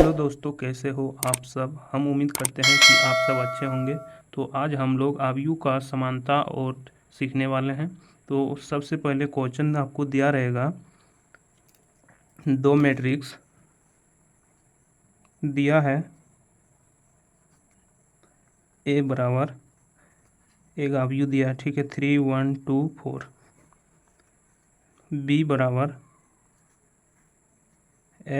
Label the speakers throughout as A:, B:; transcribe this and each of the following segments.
A: Hello दोस्तों, कैसे हो आप सब। हम उम्मीद करते हैं कि आप सब अच्छे होंगे। तो आज हम लोग आयु का समानता और सीखने वाले हैं। तो सबसे पहले क्वेश्चन आपको दिया रहेगा, दो मैट्रिक्स दिया है, ए बराबर एक आयु दिया है, ठीक है, 3 1 2 4। बी बराबर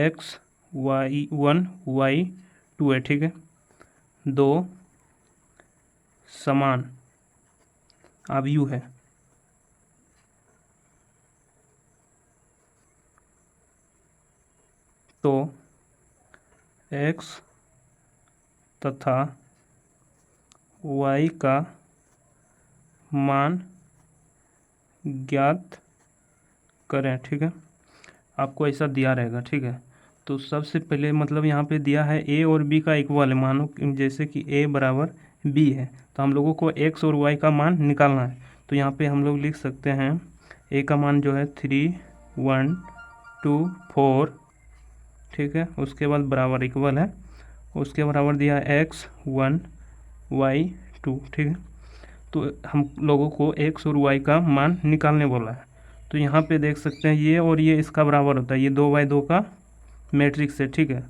A: x y1 y2 है, ठीक है। दो समान आयु है, तो x तथा y का मान ज्ञात करें, ठीक है। आपको ऐसा दिया रहेगा, ठीक है। तो सबसे पहले मतलब यहाँ पे दिया है ए और बी का इक्वल है, मानो जैसे कि ए बराबर बी है, तो हम लोगों को एक्स और वाई का मान निकालना है। तो यहाँ पे हम लोग लिख सकते हैं ए का मान जो है 3 1 2 4, ठीक है। उसके बाद बराबर इक्वल है, उसके बराबर दिया है x1 y2, ठीक है। तो हम लोगों को एक्स और वाई का मान निकालने बोला है। तो यहाँ पे देख सकते हैं ये और ये इसका बराबर होता है, ये 2 बाई 2 का मैट्रिक्स है, ठीक है।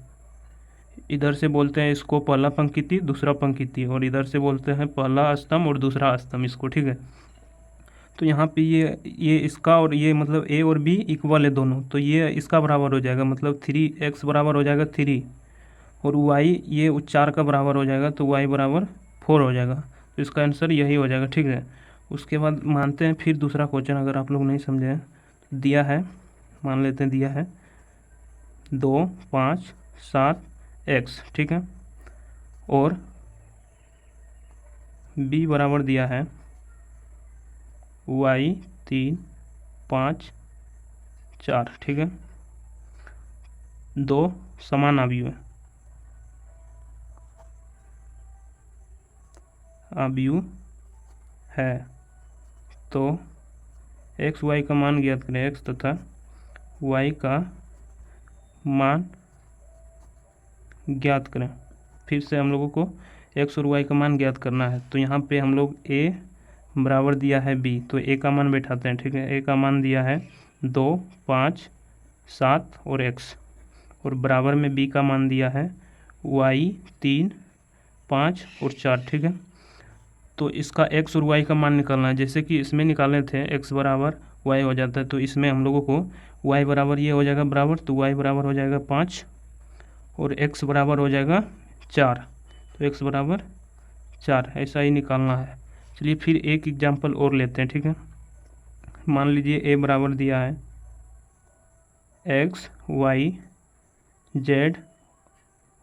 A: इधर से बोलते हैं इसको पहला पंक्ति दूसरा पंक्ति, और इधर से बोलते हैं पहला स्तंभ और दूसरा स्तंभ इसको, ठीक है। तो यहाँ पे ये इसका और ये मतलब ए और बी इक्वल है दोनों, तो ये इसका बराबर हो जाएगा, मतलब 3x बराबर हो जाएगा 3, और y ये 4 का बराबर हो जाएगा, तो y बराबर 4 हो जाएगा। तो इसका आंसर यही हो जाएगा, ठीक है। उसके बाद मानते हैं फिर दूसरा क्वेश्चन, अगर आप लोग नहीं समझे हैं। दिया है, मान लेते हैं दिया है 2 5 7 x, ठीक है। और b बराबर दिया है y 3 5 4, ठीक है। दो समान आयु है, तो एक्स वाई का मान ज्ञात करें, एक्स तथा वाई का मान ज्ञात करें। फिर से हम लोगों को एक्स और वाई का मान ज्ञात करना है। तो यहाँ पे हम लोग ए बराबर दिया है बी, तो ए का मान बैठाते हैं, ठीक है। ए का मान दिया है 2 5 7 और एक्स, और बराबर में बी का मान दिया है वाई 3 5 और 4, ठीक है। तो इसका एक्स और वाई का मान निकालना है, जैसे कि इसमें निकालने थे एक्स बराबर वाई हो जाता है, तो इसमें हम लोगों को वाई बराबर ये हो जाएगा बराबर, तो वाई बराबर हो जाएगा 5 और एक्स बराबर हो जाएगा 4, तो एक्स बराबर 4, ऐसा ही निकालना है। चलिए फिर एक एग्जाम्पल और लेते हैं, ठीक है। मान लीजिए ए बराबर दिया है एक्स वाई जेड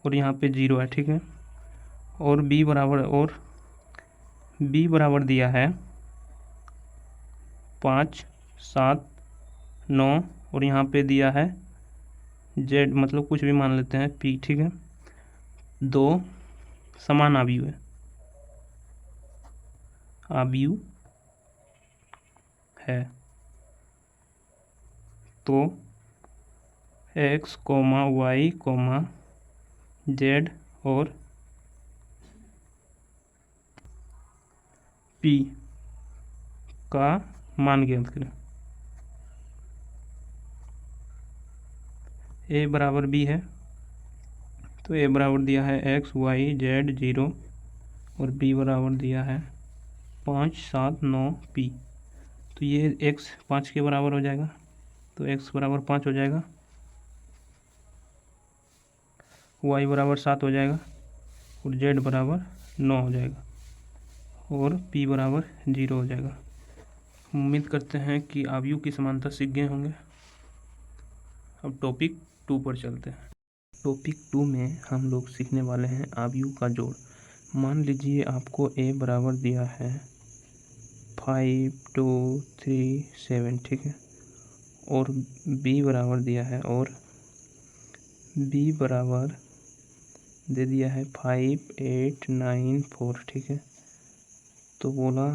A: और यहाँ पे 0 है, ठीक है। और बी बराबर दिया है 5 7 9 और यहाँ पे दिया है जेड, मतलब कुछ भी मान लेते हैं पी, ठीक है। दो समान आयु है, तो X comma Y comma Z और पी का मान ज्ञात करें। ए बराबर बी है, तो ए बराबर दिया है एक्स वाई जेड 0 और बी बराबर दिया है 5 7 9 पी। तो ये एक्स 5 के बराबर हो जाएगा, तो एक्स बराबर 5 हो जाएगा, वाई बराबर 7 हो जाएगा और जेड बराबर 9 हो जाएगा और पी बराबर 0 हो जाएगा। उम्मीद करते हैं कि आयु की समानता सीख गए होंगे। अब टॉपिक 2 पर चलते हैं। टॉपिक 2 में हम लोग सीखने वाले हैं आयु का जोड़। मान लीजिए आपको ए बराबर दिया है 5 2 3 7, ठीक है। और बी बराबर दिया है, और बी बराबर दे दिया है 5 8 9 4, ठीक है। तो बोला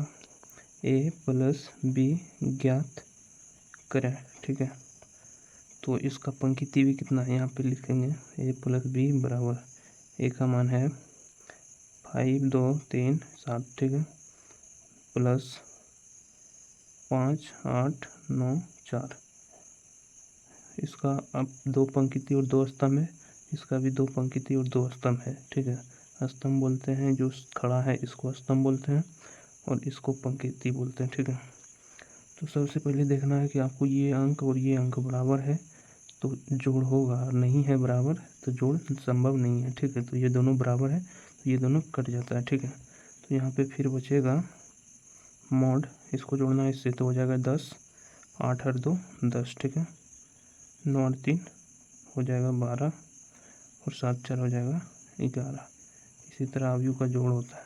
A: ए प्लस बी ज्ञात करें, ठीक है। तो इसका पंक्ति भी कितना है यहाँ पे लिखेंगे a प्लस बी बराबर a का मान है 5 2 3 7 ठीक है प्लस 5 8 9 4। इसका अब 2 पंक्ति और 2 स्तंभ है, इसका भी 2 पंक्ति और 2 स्तंभ है ठीक है। स्तंभ बोलते हैं जो खड़ा है इसको स्तंभ बोलते हैं और इसको पंक्ति बोलते हैं ठीक है। तो सबसे पहले देखना है कि आपको ये अंक और ये अंक बराबर है तो जोड़ होगा, नहीं है बराबर तो जोड़ संभव नहीं है ठीक है। तो ये दोनों बराबर है तो ये दोनों कट जाता है ठीक है। तो यहाँ पे फिर बचेगा मॉड, इसको जोड़ना है इससे तो हो जाएगा 10, 8 और 2 10 ठीक है, 9 और 3 हो जाएगा 12 और 7 4 हो जाएगा 11। इसी तरह अवयव का जोड़ होता है।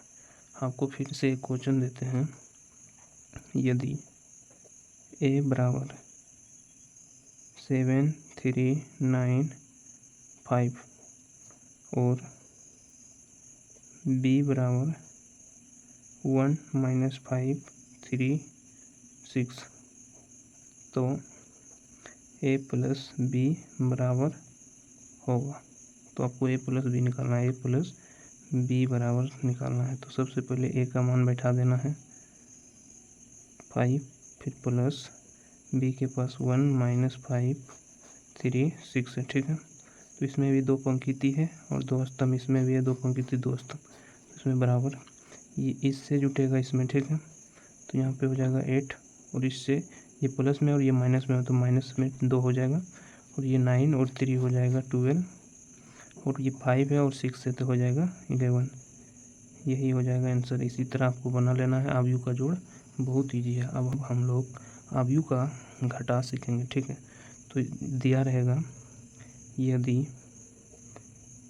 A: आपको फिर से एक क्वेश्चन देते हैं, यदि a बराबर 7 3 9 5 और b बराबर 1 - 5 3 6 तो a प्लस बी बराबर होगा। तो आपको a प्लस बी निकालना है, a प्लस बी बराबर निकालना है। तो सबसे पहले a का मान बैठा देना है 5, फिर प्लस b के पास 1 - 5 3 6 है ठीक है। तो इसमें भी 2 पंक्ति है और 2 स्तंभ, इसमें भी है 2 पंक्ति 2 स्तंभ, इसमें बराबर ये इससे जुटेगा इसमें ठीक है। तो यहाँ पे हो जाएगा 8 और इससे ये प्लस में और ये माइनस में हो तो माइनस में 2 हो जाएगा और ये 9 और 3 हो जाएगा 12 और ये 5 है और 6 है तो हो जाएगा 11। यही हो जाएगा आंसर। इसी तरह आपको बना लेना है अवयव का जोड़, बहुत ईजी है। अब हम लोग अवयव का घटा सीखेंगे ठीक है। तो दिया रहेगा यदि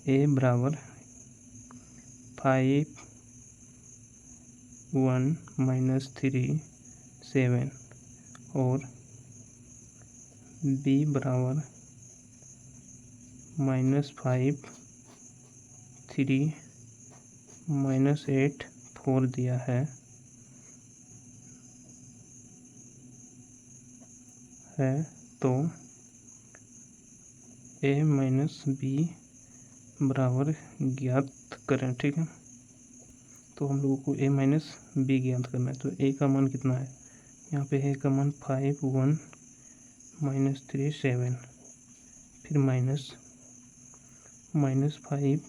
A: a बराबर 5 1 - 3 7 और b बराबर -5 3 -8 4 दिया है तो a - b बराबर ज्ञात करें ठीक है। तो हम लोगों को a - b ज्ञात करना है। तो a का मान कितना है, यहाँ पे a का मान 5 1 - 3 7 फिर -5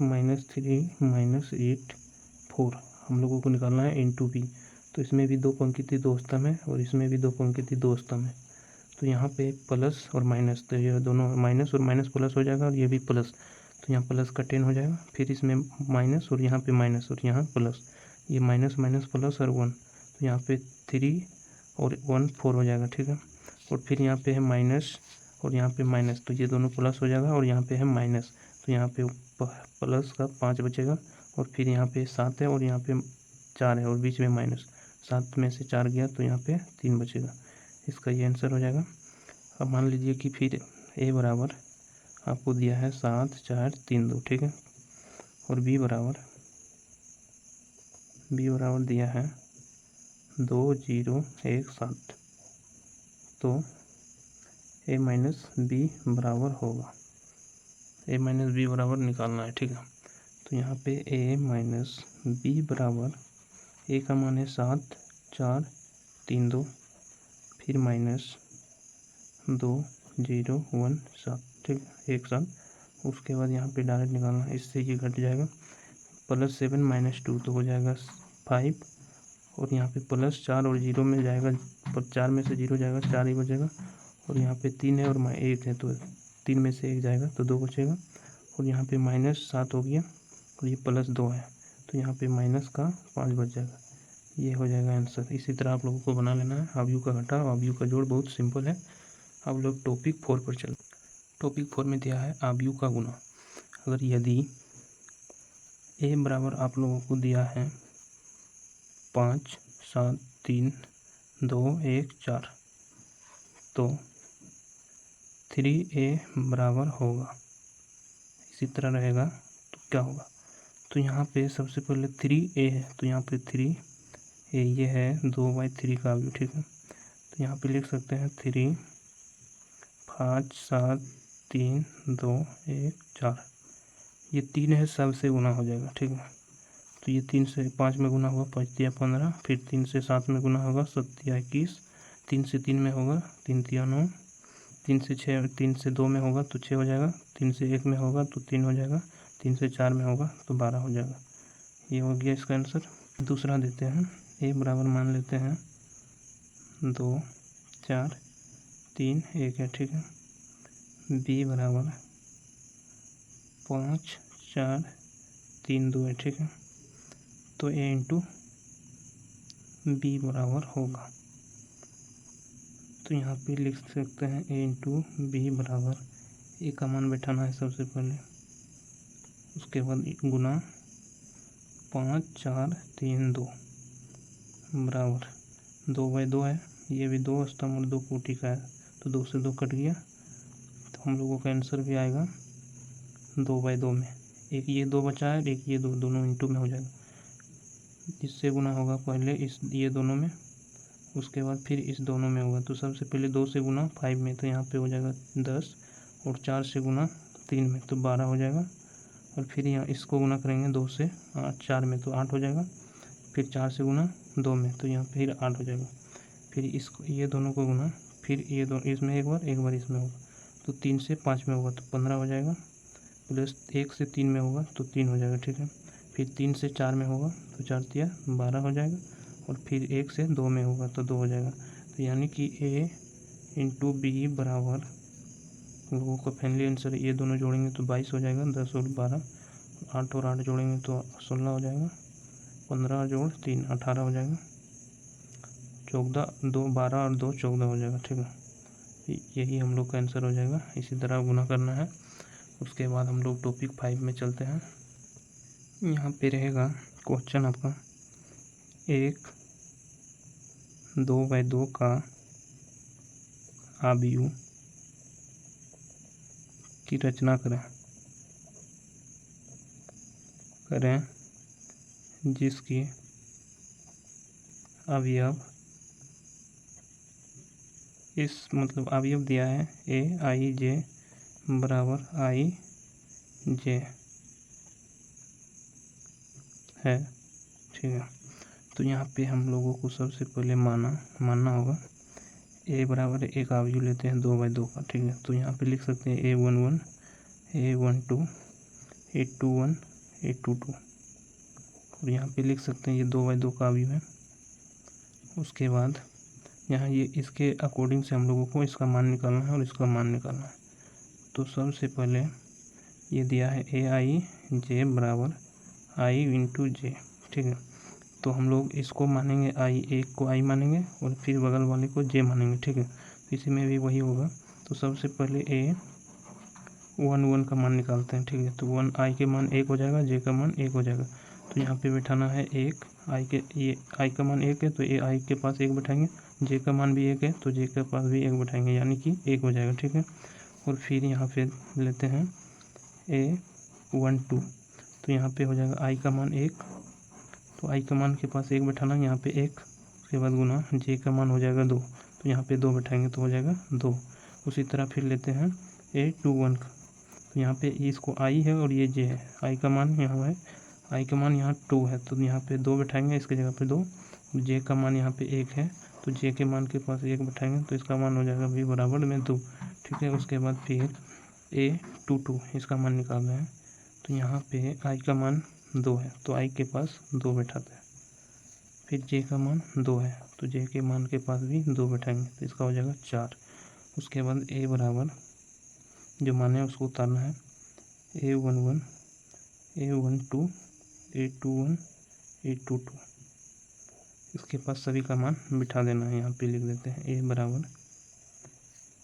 A: -3 -8 4 हम लोगों को निकालना है इंटू बी। तो इसमें भी 2 पंक्ति 2 स्तंभ है और इसमें भी 2 पंक्ति 2 स्तंभ है। तो यहाँ पे प्लस और माइनस, तो ये दोनों माइनस और माइनस प्लस हो जाएगा और ये भी प्लस, तो यहाँ प्लस का 10 हो जाएगा। फिर इसमें माइनस और यहाँ पे माइनस और यहाँ प्लस, ये माइनस माइनस प्लस और 1, तो यहाँ पे 3 और 1 4 हो जाएगा ठीक है। और फिर यहाँ पे है माइनस और यहाँ पे माइनस, तो ये दोनों प्लस हो जाएगा और यहाँ पे है माइनस, तो यहाँ पे प्लस का 5 बचेगा और फिर यहाँ पे 7 है और यहाँ पे 4 है और बीच में माइनस, 7 में से 4 गया तो यहाँ पे 3 बचेगा। इसका ये आंसर हो जाएगा। अब मान लीजिए कि फिर a बराबर आपको दिया है 7 4 3 2 ठीक है और b बराबर दिया है 2 0 1 7 तो a - b बराबर होगा, a - b बराबर निकालना है ठीक है। तो यहाँ पे a - b बराबर a का मान है 7 4 3 2 फिर -2 0 1 7 ठीक है 1 7, उसके बाद यहाँ पे डायरेक्ट निकालना है, इससे ये घट जाएगा +7 - 2 तो हो जाएगा 5 और यहाँ पे +4 और 0 में जाएगा, 4 में से 0 जाएगा 4 ही बचेगा और यहाँ पे 3 है और 1 है तो 3 में से 1 जाएगा तो 2 बचेगा और यहाँ पे -7 हो गया और ये +2 है तो यहाँ पे माइनस का 5 बच जाएगा। ये हो जाएगा आंसर। इसी तरह आप लोगों को बना लेना है अवयव का घटा और अवयव का जोड़, बहुत सिंपल है। अब लोग टॉपिक 4 पर चल। टॉपिक 4 में दिया है अवयव का गुणा। अगर यदि a बराबर आप लोगों को दिया है 5 7 3 2 1 4 तो 3a बराबर होगा, इसी तरह रहेगा तो क्या होगा। तो यहाँ पे सबसे पहले 3a है तो यहाँ पे 3a ये है 2/3 का अवयव ठीक है। तो यहाँ पे लिख सकते हैं 3 5 7 3 2 1 4, ये 3 है, सबसे गुना हो जाएगा, ठीक है। तो ये 3 से 5 में गुना होगा 5 तिया 15, फिर 3 से 7 में गुना होगा 7 तिया 21, 3 से 3 में होगा 3 तिया 9, 3 से 6, 3 से 2 में होगा तो 6 हो जाएगा, 3 से 1 में होगा तो 3 हो जाएगा, 3 से 4 में होगा तो 12 हो जाएगा। ये हो गया इसका आंसर। दूसरा देते हैं, ए बराबर मान लेते हैं 2 4 3 1 है, ठीक है। बी बराबर 5 4 3 2 है, ठीक है। तो ए इंटू बी बराबर होगा, तो यहाँ पे लिख सकते हैं ए इंटू बी बराबर, ए का मान बैठाना है सबसे पहले, उसके बाद गुना 5 4 3 2 बराबर 2/2 है, ये भी 2 स्तंभ और 2 कोटि का है, तो 2 से 2 कट गया, तो हम लोगों का आंसर भी आएगा 2/2 में। एक ये 2 बचा है, एक ये 2, दोनों इंटू में हो जाएगा। इससे गुना होगा पहले इस ये दोनों में, उसके बाद फिर इस दोनों में होगा, तो सबसे पहले 2 से गुना 5 में, तो यहाँ पे हो जाएगा 10, और 4 से गुना 3 में तो 12 हो जाएगा, और फिर यहाँ इसको गुना करेंगे 2 से 4 में तो 8 हो जाएगा, फिर 4 से गुना 2 में तो यहाँ फिर 8 हो जाएगा, फिर इसको ये दोनों को गुना, फिर ये दोनों इसमें एक बार इसमें होगा, तो 3 से 5 में होगा तो 15 हो जाएगा, प्लस 1 से 3 में होगा तो 3 हो जाएगा, ठीक है। फिर 3 से 4 में होगा तो 4 तिया 12 हो जाएगा, और फिर 1 से 2 में होगा तो 2 हो जाएगा। तो यानी कि ए इंटू बी बराबर, लोगों का फाइनली आंसर ये दोनों जोड़ेंगे तो 22 हो जाएगा, 10 और 12, 8 और 8 जोड़ेंगे तो 16 हो जाएगा, 15 जोड़ 3 18 हो जाएगा, 14 2 12 और 2 14 हो जाएगा, ठीक है। यही हम लोग का आंसर हो जाएगा। इसी तरह गुना करना है। उसके बाद हम लोग टॉपिक 5 में चलते हैं। यहाँ पे रहेगा क्वेश्चन आपका, एक 2/2 का आव्यूह की रचना करें जिसकी अवयव इस मतलब अवयव दिया है AIJ बराबर IJ है, ठीक है। तो यहाँ पे हम लोगों को सबसे पहले मानना होगा ए बराबर एक अवयव लेते हैं 2/2 का, ठीक है। तो यहाँ पे लिख सकते हैं A11 A12 A21 A22, और यहाँ पे लिख सकते हैं ये 2/2 का अवयव है। उसके बाद यहाँ ये इसके अकॉर्डिंग से हम लोगों को इसका मान निकालना है और इसका मान निकालना है। तो सबसे पहले ये दिया है AIJ बराबर I इंटू जे, ठीक है। तो हम लोग इसको मानेंगे आई, एक को आई मानेंगे और फिर बगल वाले को जे मानेंगे, ठीक है। तो इसी में भी वही होगा। तो सबसे पहले A11 का मान निकालते हैं, ठीक है। तो 1 आई के मान 1 हो जाएगा, जे का मान 1 हो जाएगा। तो यहाँ पे बैठाना है 1 आई के, ये आई का मान 1 है तो ए आई के पास 1 बैठाएंगे, जे का मान भी 1 है तो जे के पास भी 1 बैठाएंगे, यानी कि 1 हो जाएगा, ठीक है। और फिर यहाँ पे लेते हैं A12, तो यहाँ पे हो जाएगा आई का मान 1, तो आई का मान के पास 1 बैठाना, यहाँ पे 1, उसके बाद गुना जे का मान हो जाएगा 2, तो यहाँ पे 2 बैठाएंगे तो हो जाएगा 2। उसी तरह फिर लेते हैं A21 का, तो यहाँ पे इसको आई है और ये जे है, आई का मान यहाँ है, आई का मान यहाँ 2 है तो यहाँ पे 2 बैठाएंगे, इसके जगह पे 2, जे का मान यहाँ पे 1 है तो जे के मान के पास 1 बैठाएंगे तो इसका मान हो जाएगा भी बराबर में 2, ठीक है। उसके बाद फिर A22 इसका मान निकाल रहे हैं, तो यहाँ पे आई का मान 2 है तो आई के पास 2 बैठाते हैं, फिर जे का मान 2 है तो जे के मान के पास भी 2 बैठाएंगे तो इसका हो जाएगा 4। उसके बाद ए बराबर जो मान है उसको उतारना है, A11 A12 A21 A22, इसके पास सभी का मान बिठा देना है। यहाँ पे लिख देते हैं ए बराबर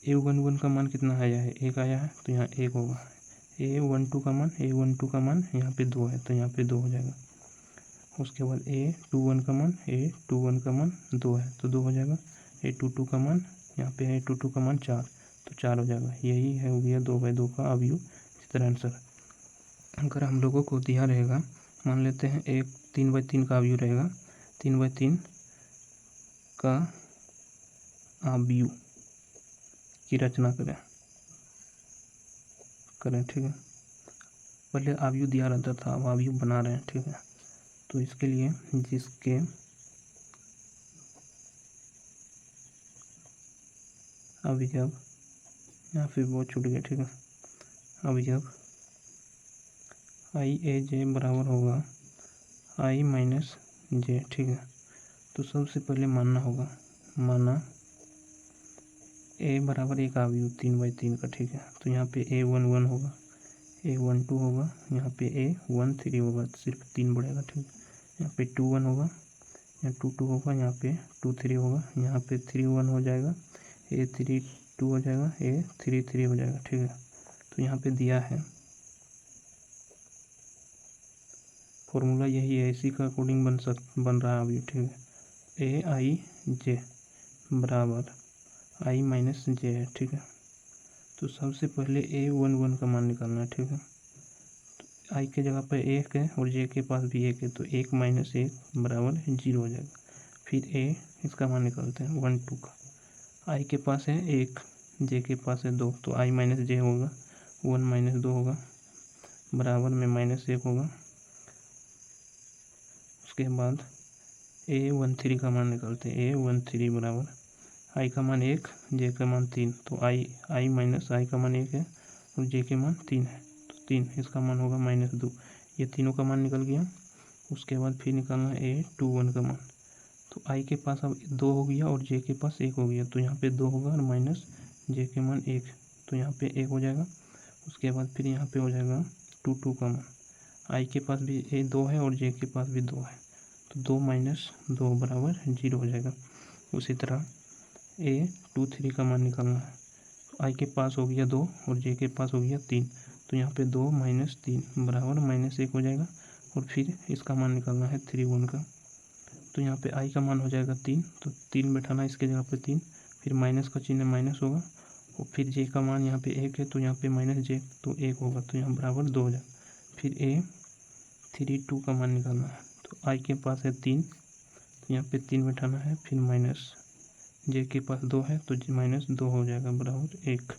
A: A11 का मान कितना आया है, 1 आया है तो यहाँ 1 होगा, A12 का मान यहाँ पे 2 है तो यहाँ पे 2 हो जाएगा। उसके बाद A21 का मान 2 है तो 2 हो जाएगा, A22 का मान यहाँ पे A22 का मान 4 तो 4 हो जाएगा। यही है हो गया 2/2 का अवयव। इस तरह आंसर अगर हम लोगों को दिया रहेगा, मान लेते हैं एक 3/3 का अवयव रहेगा, 3/3 का अवयव की रचना करें, करें, ठीक है। पहले आव्यूह दिया रहता था, अब आव्यूह बना रहे हैं, ठीक है। तो इसके लिए जिसके अवयव, यहाँ फिर वो छूट गया, ठीक है। अवयव आई ए जे बराबर होगा आई माइनस जे, ठीक है। तो सबसे पहले मानना होगा, माना ए बराबर एक अवयव 3/3 का, ठीक है। तो यहाँ पे A11 होगा, A12 होगा, यहाँ पे A13 होगा, सिर्फ 3 बढ़ेगा, ठीक है। यहाँ पे 21 होगा, यहाँ 22 होगा, यहाँ पे 23 होगा, यहाँ पे 31 हो जाएगा, A32 हो जाएगा, A33 हो जाएगा, ठीक है। तो यहाँ पे दिया है फॉर्मूला यही है, इसी का अकॉर्डिंग बन रहा है अभी, ठीक है। ए आई जे बराबर आई माइनस जे है, ठीक है। तो सबसे पहले A11 का मान निकालना है, ठीक है। तो आई के जगह पर 1 है और जे के पास भी 1 है, तो 1 माइनस 1 बराबर 0 हो जाएगा। फिर इसका मान निकालते हैं 1 2 का। आई के पास है 1, जे के पास है 2, तो आई माइनस जे होगा 1 माइनस 2 होगा, बराबर में -1 होगा। उसके बाद A13 का मान निकालते हैं, A13 बराबर आई का मान 1, जे का मान 3, तो आई माइनस आई का मान 1 है और जे के मान 3 है, तो 3, इसका मान होगा -2। ये तीनों का मान निकल गया। उसके बाद फिर निकालना है A21 का मान। तो आई के पास अब 2 हो गया और जे के पास 1 हो गया, तो यहाँ पे 2 होगा और माइनस जे के मान 1, तो यहाँ पे 1 हो जाएगा। उसके बाद फिर यहाँ पे हो जाएगा 2 का मान। आई के पास भी 2 है और जे के पास भी 2 है, तो 2 माइनस 2 बराबर 0 हो जाएगा। उसी तरह A23 का मान निकालना है। आई के पास हो गया 2 और जे के पास हो गया 3, तो यहाँ पे 2 माइनस 3 बराबर -1 हो जाएगा। और फिर इसका मान निकालना है 31 का। तो यहाँ पे आई का मान हो जाएगा 3, तो 3 बैठाना इसके जगह पे 3, फिर माइनस का चिन्ह माइनस होगा, और फिर जे का मान यहाँ पे 1 है, तो यहाँ पे माइनस जे, तो 1 होगा, तो यहाँ बराबर 2 हो जाएगा। फिर A32 का मान निकालना है। तो आई के पास है 3, तो यहाँ पे 3 बैठाना है, फिर माइनस जे के पास 2 है, तो -2 हो जाएगा, बराबर 1।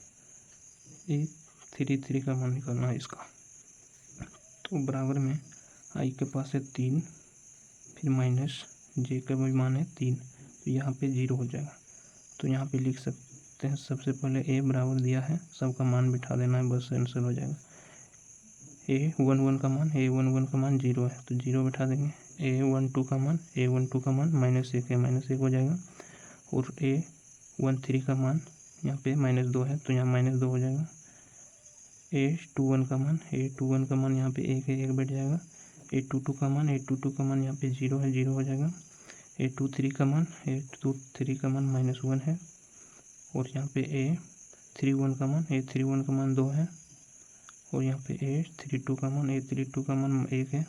A: A33 का मान निकालना है इसका। तो बराबर में आई के पास है 3, फिर माइनस जे का भी मान है 3, तो यहाँ पे 0 हो जाएगा। तो यहाँ पे लिख सकते हैं, सबसे पहले ए बराबर दिया है, सबका मान बिठा देना है, बस आंसर हो जाएगा। A11 का मान 0 है, तो 0 बिठा देंगे। A12 का मान -1 है, -1 हो जाएगा। और A13 का मान यहाँ पे -2 है, तो यहाँ -2 हो जाएगा। A21 का मान यहाँ पे 1 है, 1 बैठ जाएगा। A22 का मान यहाँ पे 0 है, 0 हो जाएगा। A23 का मान -1 है, और यहाँ पे A31 का मान 2 है, और यहाँ पे A32 का मान 1 है,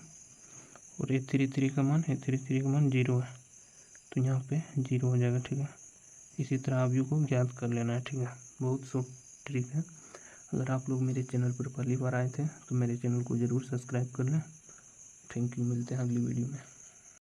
A: और A33 का मान 0 है, तो यहाँ पे 0 हो जाएगा, ठीक है। इसी तरह आप को ज्ञात कर लेना है, ठीक है। बहुत सॉफ्ट ट्रिक है। अगर आप लोग मेरे चैनल पर पहली बार आए थे तो मेरे चैनल को ज़रूर सब्सक्राइब कर लें। थैंक यू, मिलते हैं अगली वीडियो में।